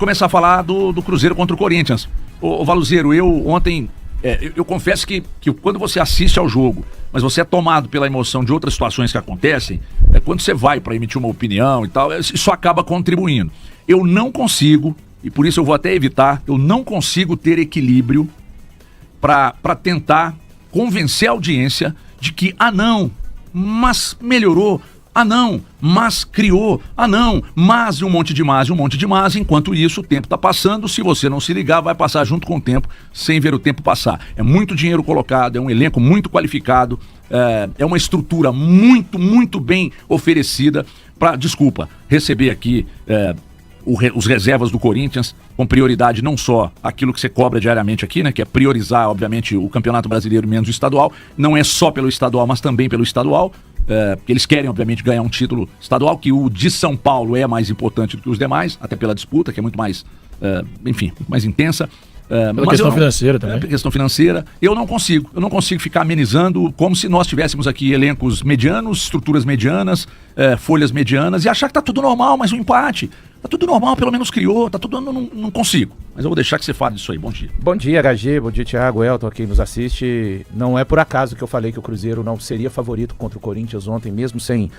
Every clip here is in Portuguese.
começar a falar do Cruzeiro contra o Corinthians. Ô Valuzeiro, eu ontem... eu confesso que quando você assiste ao jogo, mas você é tomado pela emoção de outras situações que acontecem, quando você vai para emitir uma opinião e tal, isso acaba contribuindo. Eu não consigo, e por isso eu vou até evitar, eu não consigo ter equilíbrio para tentar convencer a audiência de que, não, mas melhorou, não, mas criou, não, mas e um monte de mas, enquanto isso o tempo está passando, se você não se ligar, vai passar junto com o tempo, sem ver o tempo passar. É muito dinheiro colocado, é um elenco muito qualificado, é uma estrutura muito, muito bem oferecida para, receber aqui os reservas do Corinthians, com prioridade não só aquilo que você cobra diariamente aqui, né, que é priorizar, obviamente, o Campeonato Brasileiro menos o estadual, não é só pelo estadual, mas também pelo estadual, porque eles querem, obviamente, ganhar um título estadual, que o de São Paulo é mais importante do que os demais, até pela disputa, que é muito mais, muito mais intensa. Pela questão financeira também. Pela questão financeira, eu não consigo ficar amenizando como se nós tivéssemos aqui elencos medianos, estruturas medianas, folhas medianas, e achar que tá tudo normal, mas um empate. Tá tudo normal, pelo menos criou, tá tudo... Não consigo. Mas eu vou deixar que você fale disso aí. Bom dia. Bom dia, HG. Bom dia, Thiago, Elton, quem nos assiste. Não é por acaso que eu falei que o Cruzeiro não seria favorito contra o Corinthians ontem, mesmo sem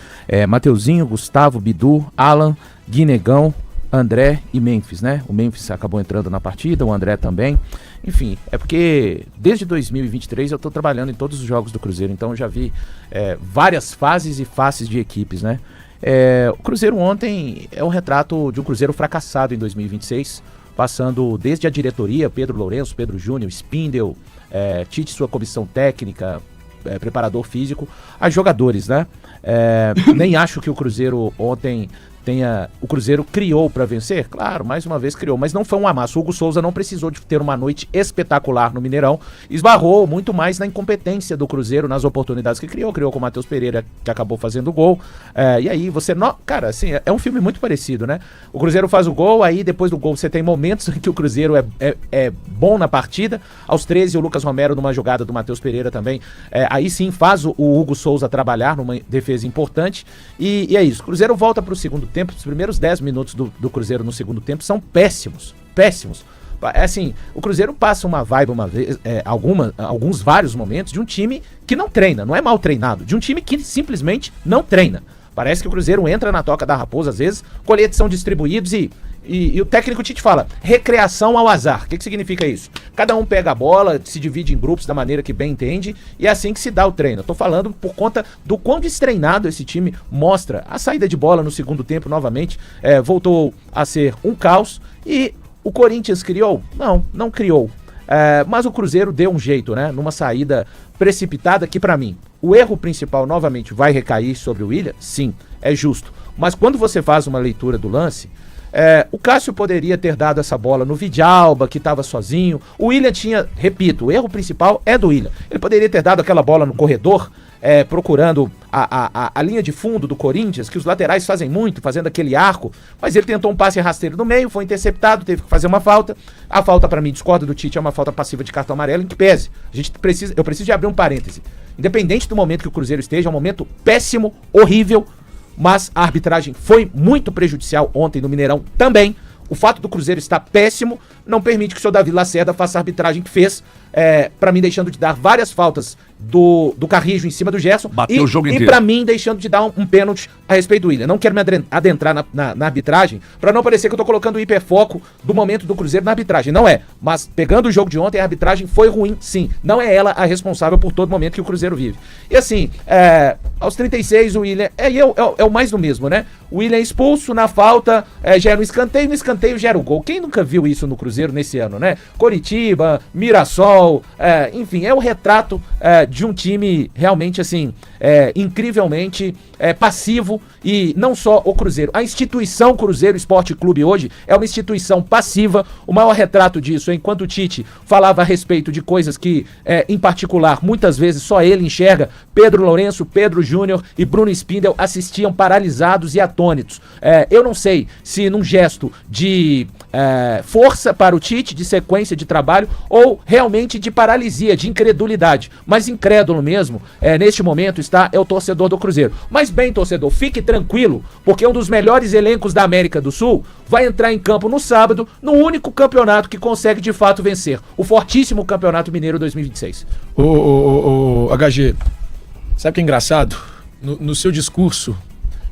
Mateuzinho, Gustavo, Bidu, Alan, Guinegão, André e Memphis, né? O Memphis acabou entrando na partida, o André também. Enfim, é porque desde 2023 eu tô trabalhando em todos os jogos do Cruzeiro, então eu já vi várias fases e faces de equipes, né? O Cruzeiro ontem é um retrato de um Cruzeiro fracassado em 2026, passando desde a diretoria, Pedro Lourenço, Pedro Júnior, Spindel, Tite, sua comissão técnica, preparador físico, a jogadores, né? Nem acho que o Cruzeiro ontem o Cruzeiro criou para vencer, claro, mais uma vez criou, mas não foi um amasso. O Hugo Souza não precisou de ter uma noite espetacular no Mineirão, esbarrou muito mais na incompetência do Cruzeiro nas oportunidades que criou com o Matheus Pereira, que acabou fazendo o gol, e aí você, cara, assim, é um filme muito parecido, né? O Cruzeiro faz o gol, aí depois do gol você tem momentos em que o Cruzeiro é bom na partida, aos 13 o Lucas Romero numa jogada do Matheus Pereira também, aí sim faz o Hugo Souza trabalhar numa defesa importante, e é isso, o Cruzeiro volta para o segundo tempo, os primeiros 10 minutos do Cruzeiro no segundo tempo são péssimos. Assim, o Cruzeiro passa uma vibe vários momentos de um time que não treina, não é mal treinado, de um time que simplesmente não treina. Parece que o Cruzeiro entra na toca da raposa, às vezes, coletes são distribuídos e o técnico Tite fala, recreação ao azar. O que significa isso? Cada um pega a bola, se divide em grupos da maneira que bem entende, e é assim que se dá o treino. Eu tô falando por conta do quão destreinado esse time mostra. A saída de bola no segundo tempo, novamente, voltou a ser um caos, e o Corinthians criou? Não criou. Mas o Cruzeiro deu um jeito, né? Numa saída precipitada que, pra mim, o erro principal, novamente, vai recair sobre o Willian? Sim, é justo. Mas quando você faz uma leitura do lance... o Cássio poderia ter dado essa bola no Vidalba, que estava sozinho. O Willian tinha, repito, o erro principal é do Willian. Ele poderia ter dado aquela bola no corredor, procurando a linha de fundo do Corinthians, que os laterais fazem muito, fazendo aquele arco, mas ele tentou um passe rasteiro no meio, foi interceptado, teve que fazer uma falta. A falta, para mim, discordo do Tite, é uma falta passiva de cartão amarelo, em que pese. Eu preciso de abrir um parêntese. Independente do momento que o Cruzeiro esteja, é um momento péssimo, horrível, mas a arbitragem foi muito prejudicial ontem no Mineirão também. O fato do Cruzeiro estar péssimo não permite que o senhor Davi Lacerda faça a arbitragem que fez, pra mim deixando de dar várias faltas do Carrijo em cima do Gerson. Bateu o jogo inteiro. E pra mim deixando de dar um pênalti a respeito do Willian. Não quero me adentrar na arbitragem pra não parecer que eu tô colocando o hiperfoco do momento do Cruzeiro na arbitragem. Não é. Mas pegando o jogo de ontem, a arbitragem foi ruim, sim. Não é ela a responsável por todo momento que o Cruzeiro vive. E assim, aos 36 o Willian é o mais do mesmo, né? O Willian expulso, na falta gera um escanteio, no escanteio gera o gol. Quem nunca viu isso no Cruzeiro nesse ano, né? Coritiba, Mirassol, enfim, é o retrato de um time realmente assim, incrivelmente passivo. E não só o Cruzeiro, a instituição Cruzeiro Esporte Clube hoje é uma instituição passiva. O maior retrato disso, enquanto o Tite falava a respeito de coisas que, em particular, muitas vezes só ele enxerga, Pedro Lourenço, Pedro Júnior Júnior e Bruno Spindel assistiam paralisados e atônitos. Eu não sei se num gesto de força para o Tite, de sequência de trabalho, ou realmente de paralisia, de incredulidade. Mas incrédulo mesmo, neste momento, é o torcedor do Cruzeiro. Mas bem, torcedor, fique tranquilo, porque um dos melhores elencos da América do Sul vai entrar em campo no sábado, no único campeonato que consegue de fato vencer, o fortíssimo Campeonato Mineiro 2026. HG, sabe o que é engraçado? No seu discurso,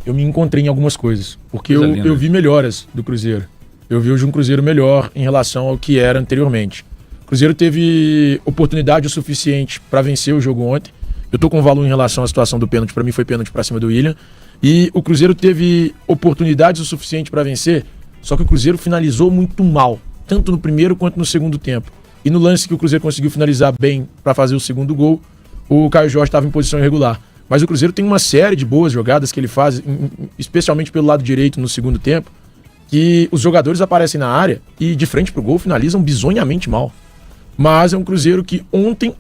eu me encontrei em algumas coisas, porque eu vi melhoras do Cruzeiro. Eu vi hoje um Cruzeiro melhor em relação ao que era anteriormente. O Cruzeiro teve oportunidade o suficiente para vencer o jogo ontem. Eu tô com um valor em relação à situação do pênalti, para mim foi pênalti para cima do William. E o Cruzeiro teve oportunidades o suficiente para vencer, só que o Cruzeiro finalizou muito mal, tanto no primeiro quanto no segundo tempo. E no lance que o Cruzeiro conseguiu finalizar bem para fazer o segundo gol, o Caio Jorge estava em posição irregular. Mas o Cruzeiro tem uma série de boas jogadas que ele faz, especialmente pelo lado direito no segundo tempo, que os jogadores aparecem na área e de frente pro gol finalizam bizonhamente mal. Mas é um Cruzeiro que ontem,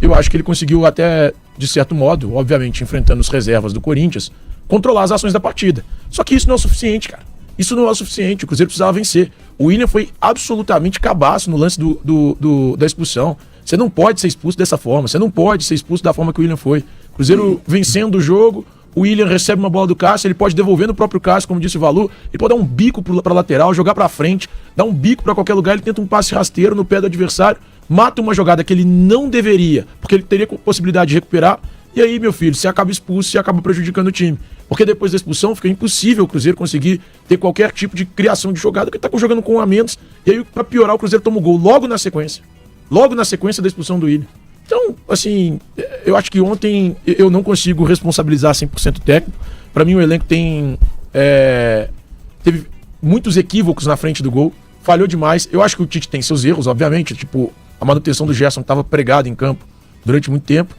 eu acho que ele conseguiu até, de certo modo, obviamente enfrentando as reservas do Corinthians, controlar as ações da partida. Só que isso não é o suficiente, cara. Isso não é o suficiente, o Cruzeiro precisava vencer. O William foi absolutamente cabaço no lance da expulsão. Você não pode ser expulso dessa forma, você não pode ser expulso da forma que o William foi. O Cruzeiro vencendo o jogo, o William recebe uma bola do Cássio, ele pode devolver no próprio Cássio, como disse o Valu, ele pode dar um bico pra lateral, jogar pra frente, dar um bico pra qualquer lugar, ele tenta um passe rasteiro no pé do adversário, mata uma jogada que ele não deveria, porque ele teria possibilidade de recuperar, e aí, meu filho, você acaba expulso, você acaba prejudicando o time. Porque depois da expulsão fica impossível o Cruzeiro conseguir ter qualquer tipo de criação de jogada, porque tá jogando com um a menos, e aí pra piorar o Cruzeiro toma o gol logo na sequência da expulsão do Willian. Então, assim, eu acho que ontem eu não consigo responsabilizar 100% o técnico. Pra mim o elenco teve muitos equívocos na frente do gol, falhou demais. Eu acho que o Tite tem seus erros, obviamente, tipo a manutenção do Gerson estava pregada em campo durante muito tempo.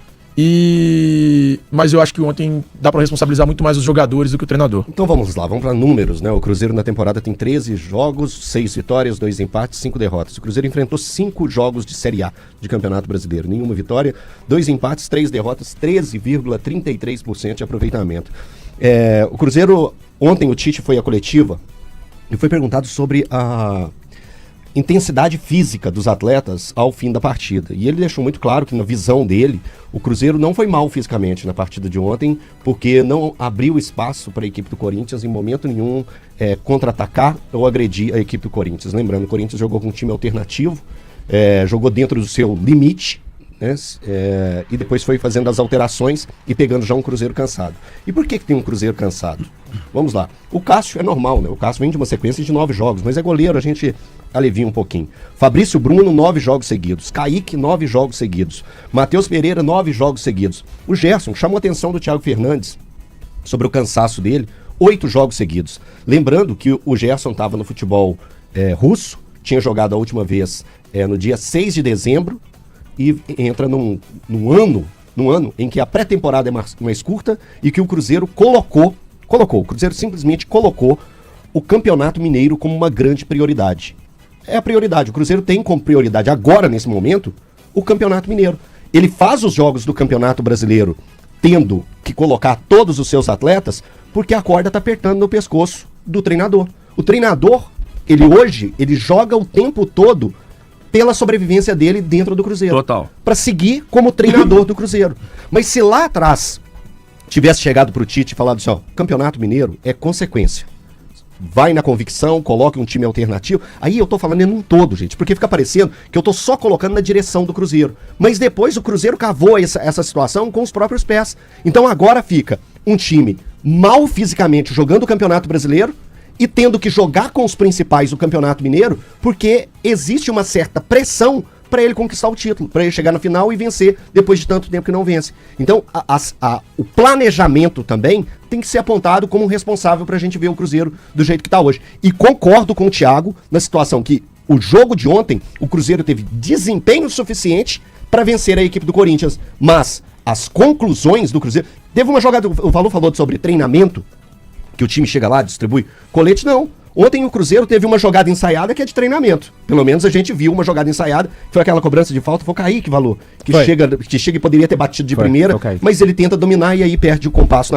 Mas eu acho que ontem dá para responsabilizar muito mais os jogadores do que o treinador. Então vamos lá, vamos para números, né? O Cruzeiro na temporada tem 13 jogos, 6 vitórias, 2 empates, 5 derrotas. O Cruzeiro enfrentou 5 jogos de Série A de Campeonato Brasileiro. Nenhuma vitória, 2 empates, 3 derrotas, 13,33% de aproveitamento. O Cruzeiro, ontem o Tite foi à coletiva e foi perguntado sobre a intensidade física dos atletas ao fim da partida. E ele deixou muito claro que na visão dele, o Cruzeiro não foi mal fisicamente na partida de ontem, porque não abriu espaço para a equipe do Corinthians em momento nenhum contra-atacar ou agredir a equipe do Corinthians. Lembrando, o Corinthians jogou com um time alternativo, jogou dentro do seu limite, né? E depois foi fazendo as alterações e pegando já um Cruzeiro cansado. E por que tem um Cruzeiro cansado? Vamos lá. O Cássio é normal, né? O Cássio vem de uma sequência de 9 jogos, mas é goleiro, a gente alivia um pouquinho. Fabrício Bruno, 9 jogos seguidos. Kaique, 9 jogos seguidos. Matheus Pereira, 9 jogos seguidos. O Gerson chamou a atenção do Thiago Fernandes sobre o cansaço dele, 8 jogos seguidos. Lembrando que o Gerson estava no futebol russo, tinha jogado a última vez no dia 6 de dezembro, e entra num ano em que a pré-temporada é mais curta e que o Cruzeiro o Cruzeiro simplesmente colocou o Campeonato Mineiro como uma grande prioridade. É a prioridade, o Cruzeiro tem como prioridade agora, nesse momento, o Campeonato Mineiro. Ele faz os jogos do Campeonato Brasileiro tendo que colocar todos os seus atletas porque a corda está apertando no pescoço do treinador. O treinador, ele joga o tempo todo pela sobrevivência dele dentro do Cruzeiro. Total. Para seguir como treinador do Cruzeiro. Mas se lá atrás tivesse chegado pro Tite e falado assim, ó, Campeonato Mineiro é consequência. Vai na convicção, coloque um time alternativo. Aí eu tô falando em um todo, gente, porque fica parecendo que eu tô só colocando na direção do Cruzeiro. Mas depois o Cruzeiro cavou essa situação com os próprios pés. Então agora fica um time mal fisicamente jogando o Campeonato Brasileiro e tendo que jogar com os principais do Campeonato Mineiro, porque existe uma certa pressão para ele conquistar o título, para ele chegar na final e vencer depois de tanto tempo que não vence. Então, o planejamento também tem que ser apontado como responsável para a gente ver o Cruzeiro do jeito que está hoje. E concordo com o Thiago na situação que o jogo de ontem, o Cruzeiro teve desempenho suficiente para vencer a equipe do Corinthians, mas as conclusões do Cruzeiro... Teve uma jogada, o Valu falou sobre treinamento, que o time chega lá, distribui colete, não. Ontem o Cruzeiro teve uma jogada ensaiada que é de treinamento. Pelo menos a gente viu uma jogada ensaiada. Foi aquela cobrança de falta, foi o Kaique Valor. Que chega e poderia ter batido de primeira, mas ele tenta dominar e aí perde o compasso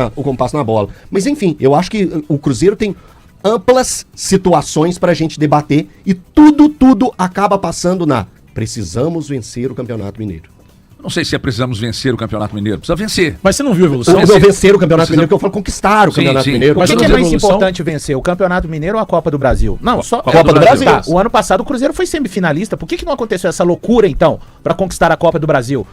na bola. Mas enfim, eu acho que o Cruzeiro tem amplas situações pra gente debater e tudo acaba passando na precisamos vencer o Campeonato Mineiro. Não sei se precisamos vencer o Campeonato Mineiro. Precisa vencer. Mas você não viu a evolução? Não vencer o Campeonato Mineiro, que eu falo conquistar o Campeonato Mineiro. Mas o que é mais importante vencer? O Campeonato Mineiro ou a Copa do Brasil? Não, só a Copa do Brasil. Tá, o ano passado o Cruzeiro foi semifinalista. Por que não aconteceu essa loucura, então, pra conquistar a Copa do Brasil?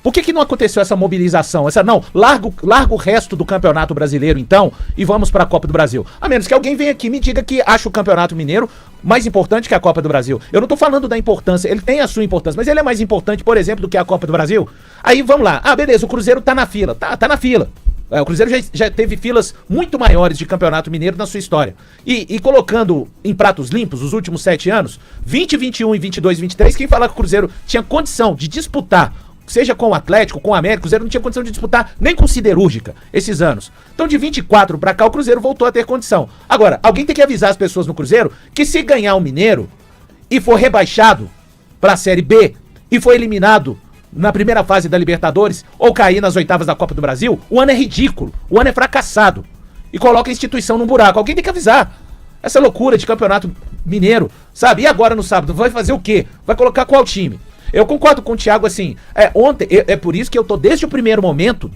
Por que não aconteceu essa mobilização? Larga o resto do Campeonato Brasileiro, então, e vamos para a Copa do Brasil. A menos que alguém venha aqui e me diga que acha o Campeonato Mineiro mais importante que a Copa do Brasil. Eu não tô falando da importância, ele tem a sua importância, mas ele é mais importante, por exemplo, do que a Copa do Brasil? Aí, vamos lá. Ah, beleza, o Cruzeiro tá na fila. Tá na fila. O Cruzeiro já teve filas muito maiores de Campeonato Mineiro na sua história. E colocando em pratos limpos os últimos 7 anos, 20, 21 e 22, 23, quem fala que o Cruzeiro tinha condição de disputar, seja com o Atlético, com o América, o Cruzeiro não tinha condição de disputar nem com Siderúrgica esses anos. Então de 24 pra cá o Cruzeiro voltou a ter condição. Agora, alguém tem que avisar as pessoas no Cruzeiro que se ganhar o Mineiro e for rebaixado pra Série B e for eliminado na primeira fase da Libertadores ou cair nas oitavas da Copa do Brasil, o ano é ridículo, o ano é fracassado e coloca a instituição num buraco. Alguém tem que avisar. Essa loucura de Campeonato Mineiro, sabe? E agora no sábado, vai fazer o quê? Vai colocar qual time? Eu concordo com o Thiago, assim, ontem, é por isso que eu tô desde o primeiro momento,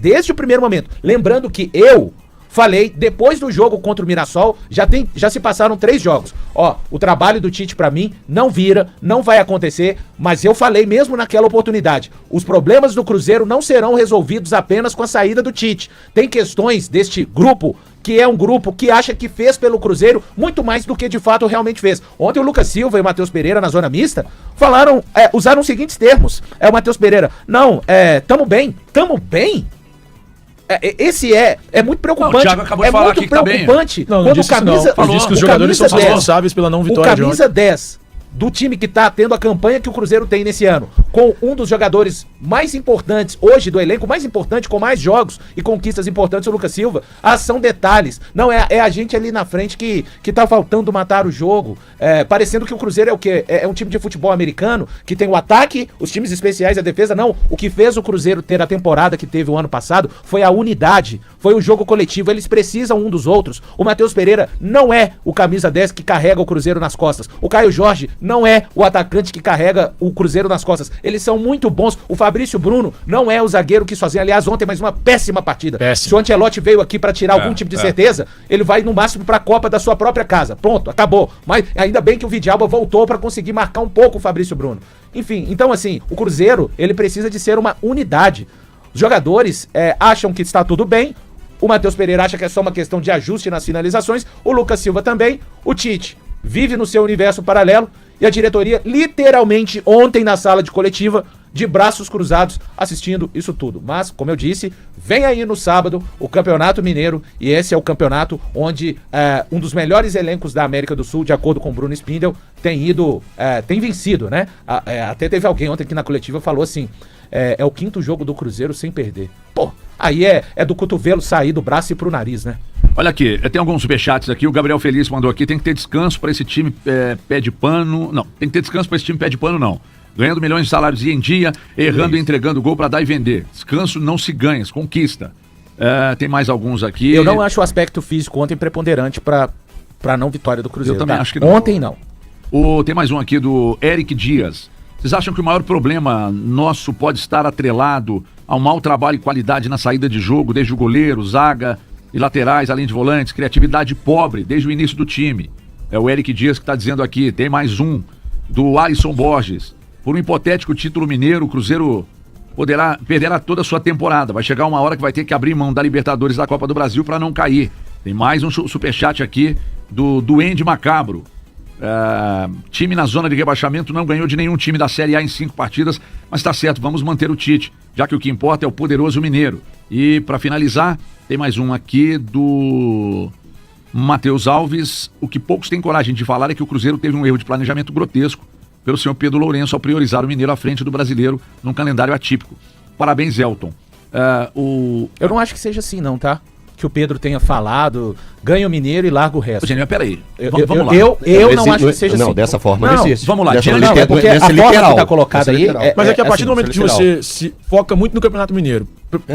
lembrando que eu falei, depois do jogo contra o Mirassol, já se passaram 3 jogos. Ó, o trabalho do Tite pra mim não vira, não vai acontecer, mas eu falei mesmo naquela oportunidade, os problemas do Cruzeiro não serão resolvidos apenas com a saída do Tite. Tem questões deste grupo, que é um grupo que acha que fez pelo Cruzeiro muito mais do que de fato realmente fez. Ontem o Lucas Silva e o Matheus Pereira na zona mista usaram os seguintes termos. O Matheus Pereira, tamo bem? Esse é muito preocupante. Não, o Thiago acabou de falar muito aqui que preocupante. Não disse camisa, não. Disse que os jogadores são responsáveis pela não vitória. O camisa 10 do time que tá tendo a campanha que o Cruzeiro tem nesse ano, com um dos jogadores mais importantes hoje do elenco, mais importante, com mais jogos e conquistas importantes, o Lucas Silva, são detalhes. Não, é a gente ali na frente que tá faltando matar o jogo, parecendo que o Cruzeiro é o quê? É um time de futebol americano, que tem o ataque, os times especiais e a defesa. Não, o que fez o Cruzeiro ter a temporada que teve o ano passado foi a unidade, foi o jogo coletivo, eles precisam um dos outros. O Matheus Pereira não é o camisa 10 que carrega o Cruzeiro nas costas. O Caio Jorge não é o atacante que carrega o Cruzeiro nas costas. Eles são muito bons. O Fabrício Bruno não é o zagueiro que sozinho. Aliás, ontem mais uma péssima partida. Péssimo. Se o Ancelotti veio aqui pra tirar algum tipo de certeza, ele vai no máximo pra Copa da sua própria casa. Pronto, acabou. Mas ainda bem que o Vidalba voltou pra conseguir marcar um pouco o Fabrício Bruno. Enfim, então assim, o Cruzeiro, ele precisa de ser uma unidade. Os jogadores acham que está tudo bem. O Matheus Pereira acha que é só uma questão de ajuste nas finalizações. O Lucas Silva também. O Tite vive no seu universo paralelo. E a diretoria, literalmente, ontem na sala de coletiva, de braços cruzados, assistindo isso tudo. Mas, como eu disse, vem aí no sábado o Campeonato Mineiro, e esse é o campeonato onde um dos melhores elencos da América do Sul, de acordo com o Bruno Spindel, tem vencido, né? Até teve alguém ontem que na coletiva falou assim, é o 5º jogo do Cruzeiro sem perder. Pô, aí é do cotovelo sair do braço e ir pro nariz, né? Olha aqui, tem alguns superchats aqui, o Gabriel Feliz mandou aqui, tem que ter descanso para esse time pé de pano, não, tem que ter descanso para esse time pé de pano não, ganhando milhões de salários em dia, errando e entregando gol para dar e vender, descanso não se ganha, se conquista. Tem mais alguns aqui. Eu não acho o aspecto físico ontem preponderante para não vitória do Cruzeiro. Eu também acho que não. Ontem não. Tem mais um aqui do Eric Dias. Vocês acham que o maior problema nosso pode estar atrelado ao mau trabalho e qualidade na saída de jogo, desde o goleiro, zaga e laterais, além de volantes, criatividade pobre desde o início do time? É o Eric Dias que está dizendo aqui. Tem mais um, do Alisson Borges. Por um hipotético título mineiro, o Cruzeiro perderá toda a sua temporada. Vai chegar uma hora que vai ter que abrir mão da Libertadores, da Copa do Brasil, para não cair. Tem mais um superchat aqui do Duende Macabro. Time na zona de rebaixamento não ganhou de nenhum time da Série A em 5 partidas, mas tá certo, vamos manter o Tite, já que o que importa é o poderoso Mineiro. E para finalizar, tem mais um aqui do Matheus Alves. O que poucos têm coragem de falar é que o Cruzeiro teve um erro de planejamento grotesco pelo senhor Pedro Lourenço ao priorizar o Mineiro à frente do brasileiro num calendário atípico. Parabéns, Elton. Eu não acho que seja assim não, tá? que o Pedro tenha falado, ganha o Mineiro e larga o resto. Gênio, peraí. Vamos lá. Eu não acho que seja não, assim. dessa forma não existe. Vamos lá, Não, porque a forma que está colocada aí... Mas é que a partir assim, do momento que você se foca muito no Campeonato Mineiro,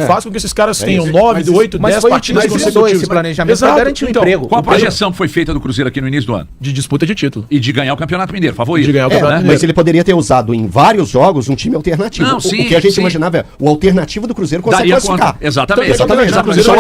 faz com que esses caras tenham 9, 8, 10 partidas consecutivas. Esse planejamento para garantir o emprego. Qual a projeção que foi feita do Cruzeiro aqui no início do ano? De disputa de título. E de ganhar o Campeonato Mineiro, favorito. De ganhar o Campeonato Mineiro. Mas ele poderia ter usado em vários jogos um time alternativo. Não, o sim, que a gente sim. imaginava é o alternativo do Cruzeiro consegue Daria classificar. conta. Exatamente. Exatamente. Só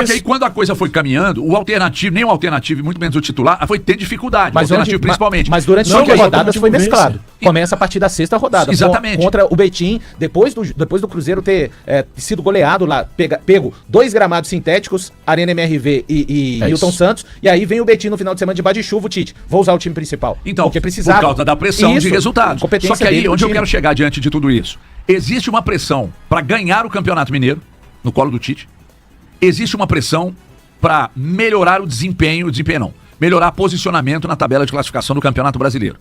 que aí quando a coisa foi caminhando, o alternativo, nem o alternativo, e muito menos o titular, foi ter dificuldade. Mas o alternativo principalmente. Mas durante Não, 5 mas rodadas foi convence. mesclado. Começa a partir da 6ª rodada. Exatamente. Contra o Betim, depois do Cruzeiro ter sido goleado lá, pego 2 gramados sintéticos, Arena MRV e Newton Santos, e aí vem o Betim no final de semana de de chuva, o Tite. Vou usar o time principal. Então, porque precisava. por causa da pressão de resultados. Competência Só que aí, dele, onde eu time. quero chegar diante de tudo isso? Existe uma pressão para ganhar o Campeonato Mineiro, no colo do Tite. Existe uma pressão para melhorar o desempenho não, melhorar posicionamento na tabela de classificação do Campeonato Brasileiro.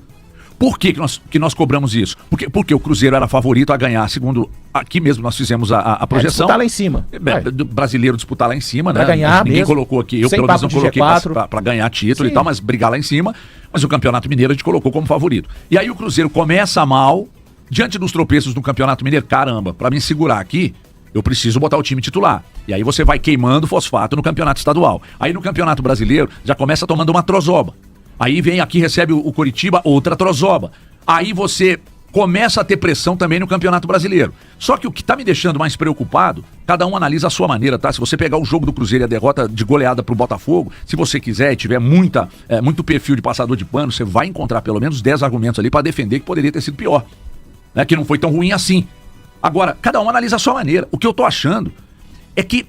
Por que nós cobramos isso? Porque o Cruzeiro era favorito a ganhar, segundo aqui mesmo nós fizemos a projeção. Disputar lá em cima. Do brasileiro disputar lá em cima, Pra né? ganhar Ninguém mesmo. colocou aqui, eu Sem pelo menos não papo de coloquei G4. pra ganhar título Sim. e tal, mas brigar lá em cima. Mas o Campeonato Mineiro a gente colocou como favorito. E aí o Cruzeiro começa mal, diante dos tropeços no Campeonato Mineiro. Caramba, pra me segurar aqui, eu preciso botar o time titular. E aí você vai queimando fosfato no Campeonato Estadual. Aí no Campeonato Brasileiro já começa tomando uma trozoba. Aí vem aqui, recebe o Coritiba, outra trozoba. Aí você começa a ter pressão também no Campeonato Brasileiro. Só que o que tá me deixando mais preocupado, cada um analisa a sua maneira, tá? Se você pegar o jogo do Cruzeiro e a derrota de goleada pro Botafogo, se você quiser e tiver muito perfil de passador de pano, você vai encontrar pelo menos 10 argumentos ali pra defender que poderia ter sido pior. Né? Que não foi tão ruim assim. Agora, cada um analisa a sua maneira. O que eu tô achando é que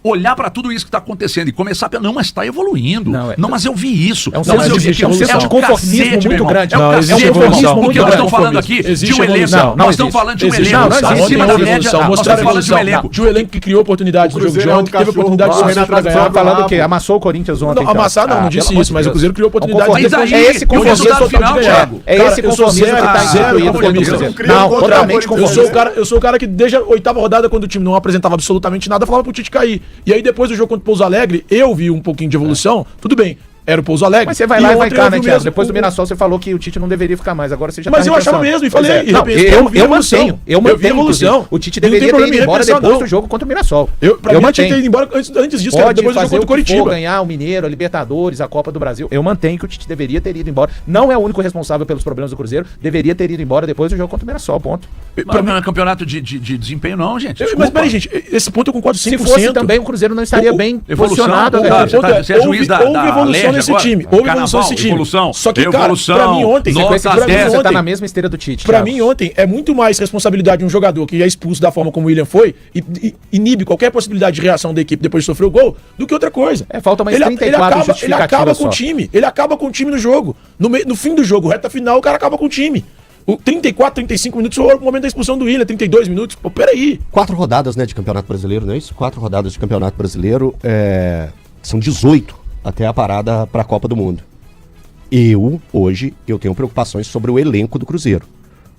olhar pra tudo isso que tá acontecendo e começar a pensar, não, mas tá evoluindo. Não, mas eu vi isso. É um não, mas eu vi senso de conformismo muito grande. É um cacete, meu irmão. Porque nós estamos falando aqui de um elenco. Nós estamos falando de um elenco acima da média. Nós estamos falando de um elenco. De um elenco que criou oportunidades no jogo de ontem, que teve oportunidade de pra ganhar. Falando o quê? Amassou o Corinthians ontem. Não, amassar não disse isso, mas o Cruzeiro criou oportunidades. Mas aí, é esse conformismo resultado final, Thiago. É esse conformismo que tá instituído dentro do Cruzeiro. Não, totalmente conformista. Eu sou o cara que desde a 8ª rodada, quando o time não apresentava absolutamente nada, falava pro Tite cair. E aí depois do jogo contra o Pouso Alegre, eu vi um pouquinho de evolução, tudo bem. Era o Pouso Alegre. Mas você vai lá e vai cá, né, Thiago? Depois do Mirassol você falou que o Tite não deveria ficar mais. Agora você já Mas eu achava mesmo e falei. Eu mantenho. Eu mantenho evolução. O Tite deveria ter ido embora depois do jogo contra o Mirassol. Pra mim, tinha que ter ido embora antes disso, Pode depois do jogo contra o Coritiba. Ganhar o Mineiro, a Libertadores, a Copa do Brasil. Eu mantenho que o Tite deveria ter ido embora. Não é o único responsável pelos problemas do Cruzeiro. Deveria ter ido embora depois do jogo contra o Mirassol, ponto. Pra mim não é campeonato de desempenho não, gente. Mas peraí, gente, esse ponto eu concordo 100%. Se fosse também, o Cruzeiro não estaria bem posicionado. Você é juiz da houve evolução nesse time. Houve evolução nesse time. Só que, cara, pra mim ontem... Você tá na mesma esteira do Tite. Pra mim ontem é muito mais responsabilidade de um jogador que é expulso da forma como o William foi e inibe qualquer possibilidade de reação da equipe depois de sofrer o gol, do que outra coisa. Falta mais 34 ele acaba com o time. Ele acaba com o time no jogo. No fim do jogo, reta final, o cara acaba com o time. 34, 35 minutos foi o momento da expulsão do William, 32 minutos. Pô, peraí. 4 rodadas, né, de Campeonato Brasileiro, não é isso? 4 rodadas de Campeonato Brasileiro. São 18 até a parada para a Copa do Mundo. Hoje, eu tenho preocupações sobre o elenco do Cruzeiro.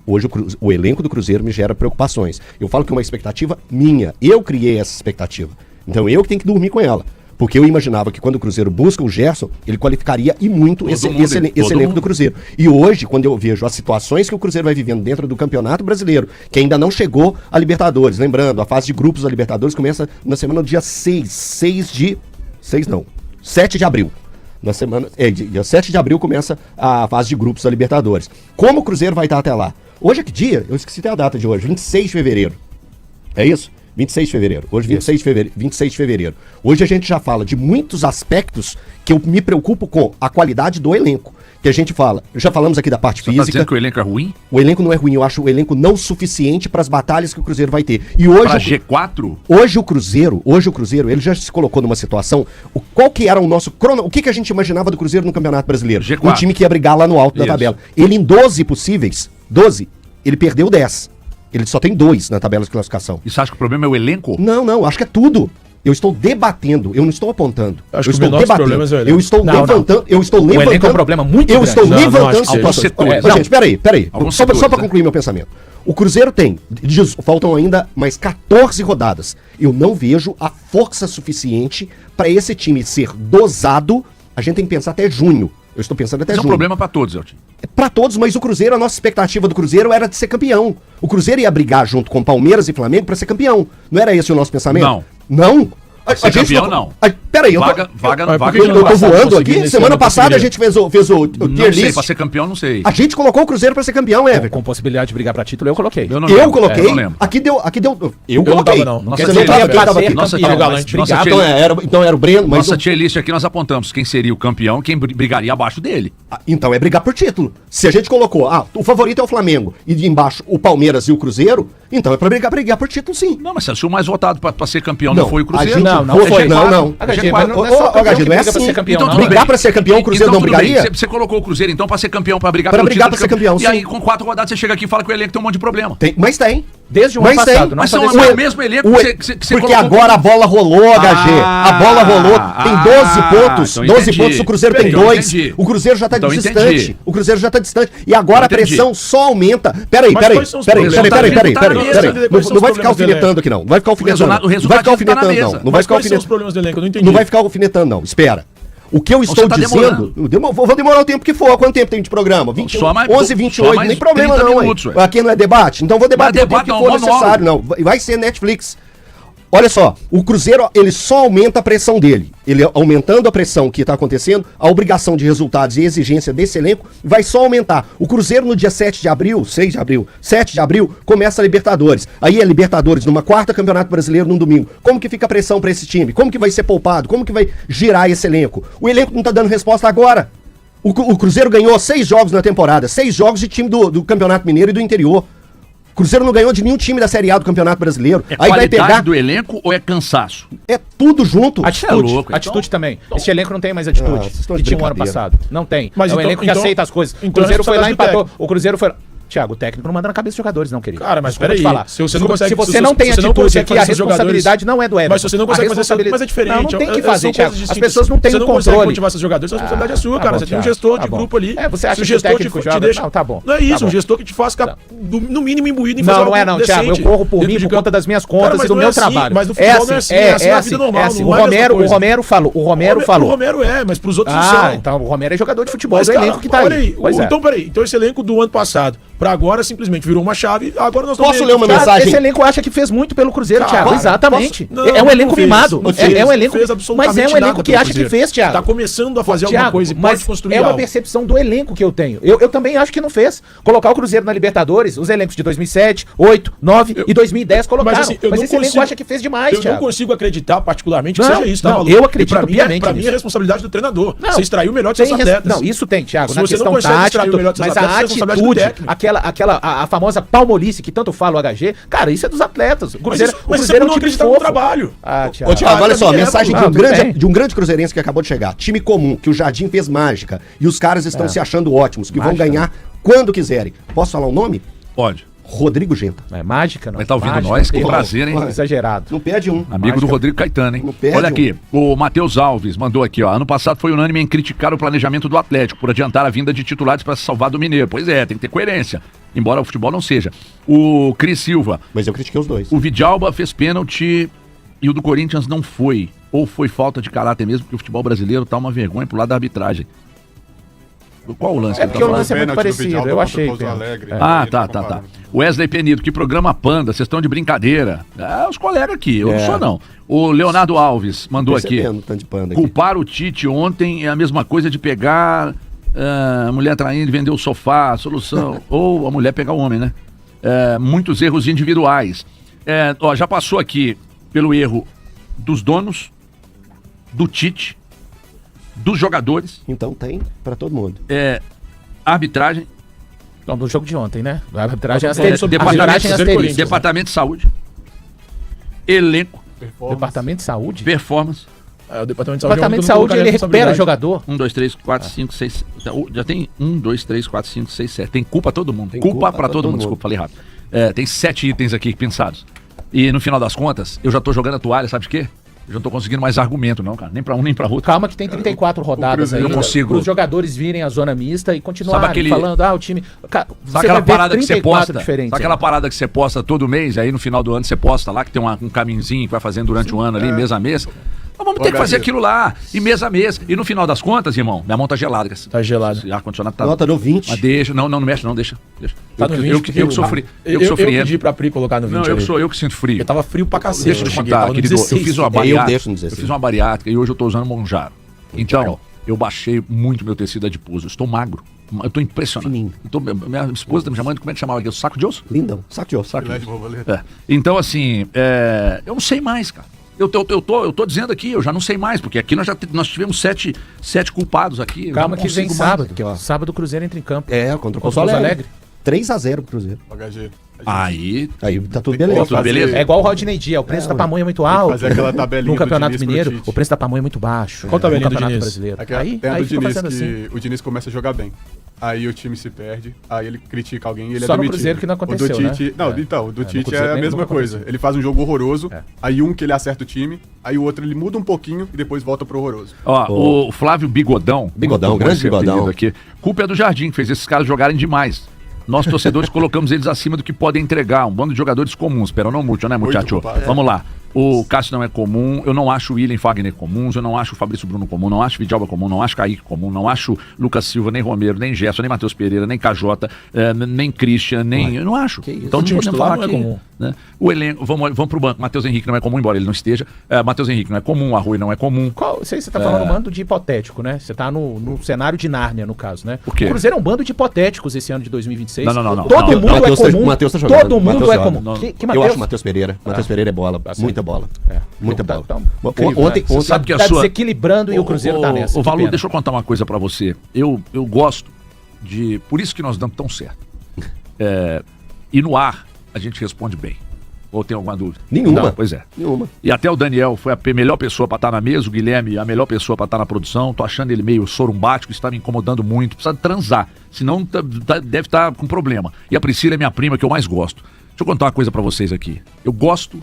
Hoje o elenco do Cruzeiro me gera preocupações. Eu falo que é uma expectativa minha. Eu criei essa expectativa. Então eu que tenho que dormir com ela. Porque eu imaginava que quando o Cruzeiro busca o Gerson, ele qualificaria e muito esse elenco do Cruzeiro. E hoje, quando eu vejo as situações que o Cruzeiro vai vivendo dentro do Campeonato Brasileiro, que ainda não chegou a Libertadores, lembrando, a fase de grupos da Libertadores começa na semana do dia 7 de abril. Na semana, dia 7 de abril começa a fase de grupos da Libertadores. Como o Cruzeiro vai estar até lá? Hoje é que dia? Eu esqueci até a data de hoje, 26 de fevereiro. É isso? 26 de fevereiro. Hoje, 26 de fevereiro. Hoje a gente já fala de muitos aspectos que eu me preocupo com a qualidade do elenco. Que a gente fala, já falamos aqui da parte física. Tá dizendo que o elenco é ruim? O elenco não é ruim, eu acho o elenco não suficiente para as batalhas que o Cruzeiro vai ter. E hoje pra G4? Hoje o Cruzeiro, ele já se colocou numa situação, qual que era o nosso o que a gente imaginava do Cruzeiro no Campeonato Brasileiro? G4. Um time que ia brigar lá no alto da tabela. Ele em 12 possíveis, ele perdeu 10. Ele só tem 2 na tabela de classificação. E você acha que o problema é o elenco? Não, acho que é tudo. Eu estou debatendo, eu não estou apontando. Acho eu estou debatendo. Eu estou levantando. Eu estou levantando. O elenco é um problema muito grande. Eu estou levantando situações. Gente, peraí. Só para concluir meu pensamento. O Cruzeiro tem, faltam ainda mais 14 rodadas. Eu não vejo a força suficiente para esse time ser dosado. A gente tem que pensar até junho. Eu estou pensando até junho. Isso é um problema para todos, Elton. Para todos, mas o Cruzeiro, a nossa expectativa do Cruzeiro era de ser campeão. O Cruzeiro ia brigar junto com Palmeiras e Flamengo para ser campeão. Não era esse o nosso pensamento? Não. Não? Ser campeão, não. Peraí, vaga eu tô voando aqui? Semana passada a gente fez o Não sei, pra ser campeão, não sei. A gente colocou o Cruzeiro pra ser campeão, Everton. Com possibilidade de brigar pra título, eu coloquei. Eu coloquei. não lembro. Aqui deu. Eu não coloquei. tava, não. Nossa, Quer dizer, tier ia pra list- ser nossa, campeão, tier mas list- brigar- nossa, tier- Então era o Breno. Mas Nossa tier list aqui nós apontamos quem seria o campeão, quem brigaria abaixo dele. então é brigar por título. Se a gente colocou, o favorito é o Flamengo e de embaixo o Palmeiras e o Cruzeiro, então é pra brigar por título, sim. Não, mas se o mais votado pra ser campeão não foi o Cruzeiro. Não foi. Não. HG, Mas não é só campeão HG, que não é briga pra assim. ser campeão, Então, não. tudo Brigar bem. pra ser campeão, o Cruzeiro não tudo bem. brigaria? Você colocou o Cruzeiro então pra ser campeão, pra brigar Pra pelo brigar título pra ser campeão, E sim. aí com 4 rodadas você chega aqui e fala que o elenco tem um monte de problema. Mas tem. Desde o ano Mas tem. passado. Mas não são só desse o ano. mesmo elenco que você Porque colocou agora a bola rolou, HG. A bola rolou. Tem 12 pontos. então 12 entendi. pontos, o Cruzeiro tem Então 2. entendi. O Cruzeiro já tá Então distante. entendi. O Cruzeiro já tá distante. E agora a Entendi. pressão só aumenta. Peraí. Mas quais são os problemas? Peraí. Quais Não vai são ficar os alfinetando problemas aqui, não. Não vai ficar alfinetando. O Não vai resultado ficar tá na alfinetando, mesa. não. Não vai Mas ficar quais são os alfinetando. problemas do elenco? Eu não entendi. Não vai ficar alfinetando, não. Espera. O que eu estou você tá dizendo. Vou demorar o tempo que for. Quanto tempo tem de programa? 21, Só mais- 11, só 28. mais Nem problema, 30 não. minutos, Ué. ué. Aqui não é debate? Então vou debater o tempo debate que não, for monólogo. necessário. Não, vai ser Netflix. Olha só, o Cruzeiro, ele só aumenta a pressão dele. Ele aumentando a pressão que está acontecendo, a obrigação de resultados e exigência desse elenco vai só aumentar. O Cruzeiro no dia 7 de abril, começa a Libertadores. Aí é Libertadores numa quarta, Campeonato Brasileiro num domingo. Como que fica a pressão para esse time? Como que vai ser poupado? Como que vai girar esse elenco? O elenco não tá dando resposta agora. O Cruzeiro ganhou 6 jogos na temporada, 6 jogos de time do Campeonato Mineiro e do interior. O Cruzeiro não ganhou de nenhum time da Série A do Campeonato Brasileiro. É Aí vai qualidade pegar. do elenco ou é cansaço? É tudo junto. Atitude, louco, então. atitude também. Esse elenco não tem mais atitude vocês estão que de tinha o ano brincadeira. passado. Não tem. Mas é um então- elenco que então- aceita as coisas. O então Cruzeiro foi lá e responsabilidade do empatou. O Cruzeiro foi... Tiago, o técnico não manda na cabeça dos jogadores, não, querido. Cara, mas Desculpa peraí. te falar. Se você não consegue- se você se não você tem não atitude consegue aqui, fazer a seus responsabilidade jogadores- não é do Everton. Mas se você não consegue fazer essa, mas é diferente. Não, não tem que São fazer, coisas Tiago. As distintas. pessoas não têm Você o não consegue controle. motivar seus jogadores, a responsabilidade é sua, Tá cara. bom, Você tem um Thiago, gestor tá de bom. grupo ali. Você acha Se o que o gestor técnico te joga? deixa. Não, tá bom. Não é isso, Tá um bom. gestor que te faz ficar, no mínimo, imbuído em Não, fazer não é algo não, Thiago. Eu decente corro por dentro mim de por campo. conta das minhas Cara, contas mas e do não é meu assim, trabalho. mas no futebol não é assim, é assim na vida normal, assim. não O é a mesma Romero coisa. falou. O Romero O falou. Romero mas pros outros não são. Ah, então o Romero é jogador de futebol Mas, do cara, elenco que tá olha aí. Pois é. Então, peraí. Então, esse elenco do ano passado pra agora simplesmente virou uma chave. Agora nós Posso estamos... ler uma Cara, mensagem? esse elenco acha que fez muito pelo Cruzeiro, Cara, Thiago. Exatamente. Não, é um elenco não fez, mimado. não fez, É um elenco. fez Mas absolutamente é um elenco nada que pelo acha que Cruzeiro. fez, Thiago. Tá começando a fazer alguma Thiago, coisa e mas pode construir é uma algo. percepção do elenco que eu tenho. Eu também acho que não fez. Colocar o Cruzeiro na Libertadores, os elencos de 2007, 8, 9 e 2010 colocaram. Mas, assim, eu não esse elenco consigo- acha que fez demais, Eu não Thiago. consigo acreditar particularmente que Não, seja isso, tá, não, Malu? eu acredito E pra mim, piamente pra mim nisso. é responsabilidade do treinador. Não, Você extraiu o melhor de seus tem atletas. Não, isso tem, Thiago, Se na você não questão consegue tática, extrair o melhor dos seus mas a atletas, é responsabilidade do atitude, técnico. a famosa palmolice que tanto fala o HG, cara, isso é dos atletas. O Cruzeiro, Mas o isso é Cruzeiro por não acreditar no fofo. trabalho. Ah, Thiago. Ô, Thiago, olha só, pra mim é, mensagem não, tudo bem. de um grande cruzeirense que acabou de chegar. Time comum, que o Jardim fez mágica e os caras estão se achando ótimos, que Mágica, vão ganhar quando quiserem. Posso falar o nome? Pode. Rodrigo Genta. É mágica, não. Vai estar ouvindo Mágica, nós, que não tem prazer, hein? como. Exagerado. Não perde um. Amigo Mágica. do Rodrigo Caetano, hein? Não perde Olha aqui, o Matheus Alves mandou aqui, ó. Ano passado foi unânime em criticar o planejamento do Atlético por adiantar a vinda de titulares para se salvar do Mineiro. Pois é, tem que ter coerência. Embora o futebol não seja. O Cris Silva, Mas eu critiquei os dois. o Vidalba fez pênalti e o do Corinthians não foi. Ou foi falta de caráter mesmo, porque o futebol brasileiro tá uma vergonha pro lado da arbitragem. Qual o lance? É que ele porque tá o falando? lance é muito parecido, eu achei. Ah, tá. Wesley Penido, que programa Panda, vocês estão de brincadeira. É, os colegas aqui, eu não sou não. O Leonardo Alves mandou aqui. Percebendo o tanto de panda aqui. Culpar o Tite ontem é a mesma coisa de pegar a mulher traindo e vender o sofá, a solução. Ou a mulher pegar o homem, né? Muitos erros individuais. Já passou aqui pelo erro dos donos, do Tite, dos jogadores, Então tem pra todo mundo. arbitragem, Não, do jogo de ontem, né? A arbitragem departamento, departamento de saúde, elenco, Departamento de Saúde? performance. O Departamento O Departamento de Saúde, ele recupera jogador. 1, 2, 3, 4, 5, 6. Já tem 1, 2, 3, 4, 5, 6, 7. Tem culpa todo mundo. Tem Culpa culpa pra pra todo todo mundo. mundo. Desculpa, falei rápido. Tem 7 itens aqui pensados. E no final das contas, eu já tô jogando a toalha, sabe de quê? Eu já não tô conseguindo mais argumento, não, cara. Nem pra um, nem pra outro. Calma que tem 34 rodadas aí. Eu não consigo. Para os jogadores virem à zona mista e continuarem Sabe aquele- falando, o time... Cara, Sabe aquela parada que você posta? diferentes. Sabe aquela parada que você posta todo mês, aí no final do ano você posta lá, que tem um caminhozinho que vai fazendo durante o ano ali, mês a mês. Nós vamos ter que fazer aquilo lá, e mês a mês. E no final das contas, irmão, minha mão tá gelada. Tá gelado. Esse ar-condicionado tá... Nota no 20. Mas deixa, não mexe não, deixa. Tá no 20, eu que sofri. Eu que Eu sofri. pedi pra Pri colocar no 20 Não, ali. eu que sinto frio. Eu tava frio pra cacete. Deixa eu te cheguei, contar, tava no querido. 16. Eu fiz uma Eu bariátrica. deixo no 16. Eu fiz uma bariátrica e hoje eu tô usando Monjaro. Então, eu baixei muito meu tecido adiposo. Eu estou magro. Eu tô impressionado. Fininho. Minha esposa tá me chamando, como é que chamava aqui? O saco de osso? Lindão. Saco de osso. Filé de borboleta. É. Então, assim, eu não sei mais, cara. Eu tô dizendo aqui, eu já não sei mais, porque aqui nós tivemos sete culpados aqui. Calma que vem sábado. Aqui, ó. Sábado o Cruzeiro entra em campo. Contra o Pouso Pouso Alegre. Alegre. 3-0 pro Cruzeiro. HG. Aí, Aí tá tudo Tem que beleza. tudo beleza? É igual o Rodney Dia, o preço da pamonha é muito alto. fazer aquela tabelinha No do Campeonato Diniz pro Mineiro, Tite. o preço da pamonha é muito baixo. Qual tabelinha no do Campeonato Diniz? Brasileiro. Aquela, Aí tem a do fica Diniz fazendo que assim. o Diniz começa a jogar bem. Aí o time se perde, aí ele critica alguém e ele Só é no demitido. Cruzeiro que não aconteceu, o do Tite, né? Não, É. então, o do No Tite Cruzeiro é a nem mesma nunca coisa. aconteceu. Ele faz um jogo horroroso, É. aí um que ele acerta o time, aí o outro ele muda um pouquinho e depois volta pro horroroso. ó, o Flávio Bigodão. Bigodão, como grande esse apelido Bigodão. Aqui, culpa é do Jardim, que fez esses caras jogarem demais. Nós, torcedores, colocamos eles acima do que podem entregar. Um bando de jogadores comuns. Pero não muito, né, muchacho? culpado. Vamos lá. O Cássio não é comum, eu não acho o William Fagner comuns, eu não acho o Fabrício Bruno comum, não acho o Vidalba comum, não acho o Kaique comum, não acho o Lucas Silva, nem Romero, nem Gerson, nem Matheus Pereira, nem Cajota, nem Christian, nem... Eu não acho. Que isso? Então O não time podemos titular falar não é aqui, comum. né? O elenco, vamos pro banco. Matheus Henrique não é comum, embora ele não esteja. Matheus Henrique não é comum, Arrui não é comum. Sei se você tá falando um bando de hipotético, né? Você tá no cenário de Nárnia, no caso, né? O quê? O Cruzeiro é um bando de hipotéticos esse ano de 2026. Não. Todo Não, mundo Matheus é tá- comum. Matheus tá jogando. Todo mundo Matheus é joga. comum. Não. Que Eu Matheus? acho o Matheus Pereira. Matheus Pereira é bola. Muita bola. É. Muita Então, bola. então, incrível, Ontem, né? ontem, sabe que a Tá sua... desequilibrando e o Cruzeiro tá nessa. O que Valu, pena. deixa eu contar uma coisa pra você. Eu gosto de... Por isso que nós damos tão certo. E no ar, a gente responde bem. Ou tem alguma dúvida? Nenhuma. Não, pois é. Nenhuma. E até o Daniel foi a melhor pessoa pra estar na mesa, o Guilherme a melhor pessoa pra estar na produção. Tô achando ele meio sorumbático, isso tá me incomodando muito. Precisa transar, senão deve estar com problema. E a Priscila é minha prima, que eu mais gosto. Deixa eu contar uma coisa pra vocês aqui. Eu gosto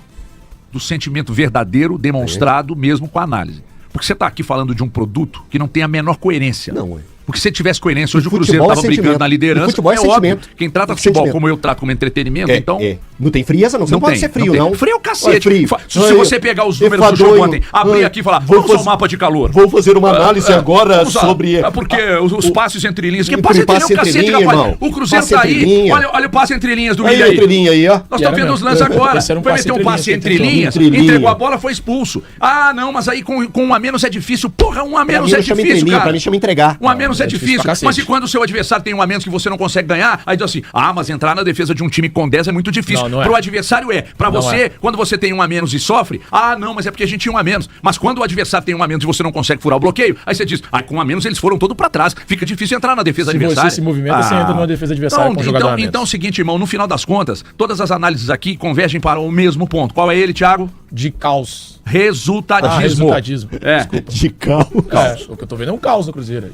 do sentimento verdadeiro demonstrado mesmo com a análise. Porque você tá aqui falando de um produto que não tem a menor coerência. Não, ué. Porque se tivesse coerência, hoje o Futebol Cruzeiro é tava brigando sentimento. na liderança. O futebol é óbvio. sentimento. Quem trata É futebol sentimento. como eu trato como entretenimento, então... Não tem frieza, não. Você não pode ser frio, não. Frio é o cacete. Frio. Se você pegar os números do jogo ontem, abrir aqui e falar, vamos ao mapa de calor. Vou fazer uma análise agora Vamos lá. sobre... Porque os passes entre linhas. Que Entre passe entre linhas, passe o cacete, entre linha, rapaz. irmão. O Cruzeiro Passe tá entre aí. linha. Olha o passe entre linhas do Aí, Willian aí. entrelinha aí, ó. Nós estamos era vendo os mesmo. lances agora. Esse era um Foi passe meter um entre passe linhas, entre tem que linhas, entre linha. entregou a bola, foi expulso. Ah, não, mas aí com um a menos é difícil. Porra, um a Pra menos mim é não chama difícil, entrelinha, cara. pra mim chama entregar. Um a menos é difícil difícil. pra cacete. Mas e quando o seu adversário tem um a menos que você não consegue ganhar, aí diz assim, mas entrar na defesa de um time com 10 é muito difícil. Não é. Pro adversário é. Pra Não você, é. quando você tem um a menos e sofre, não, mas é porque a gente tinha um a menos. Mas quando o adversário tem um a menos e você não consegue furar o bloqueio, aí você diz, com um a menos eles foram todo pra trás. Fica difícil entrar na defesa Se adversária. você se movimenta, você entra numa defesa adversária com um jogador a menos. Então é o seguinte, irmão, no final das contas, todas as análises aqui convergem para o mesmo ponto. Qual é ele, Thiago? De caos. Resultadismo. Resultadismo. É. De carro. Caos. O que eu tô vendo é um caos no Cruzeiro.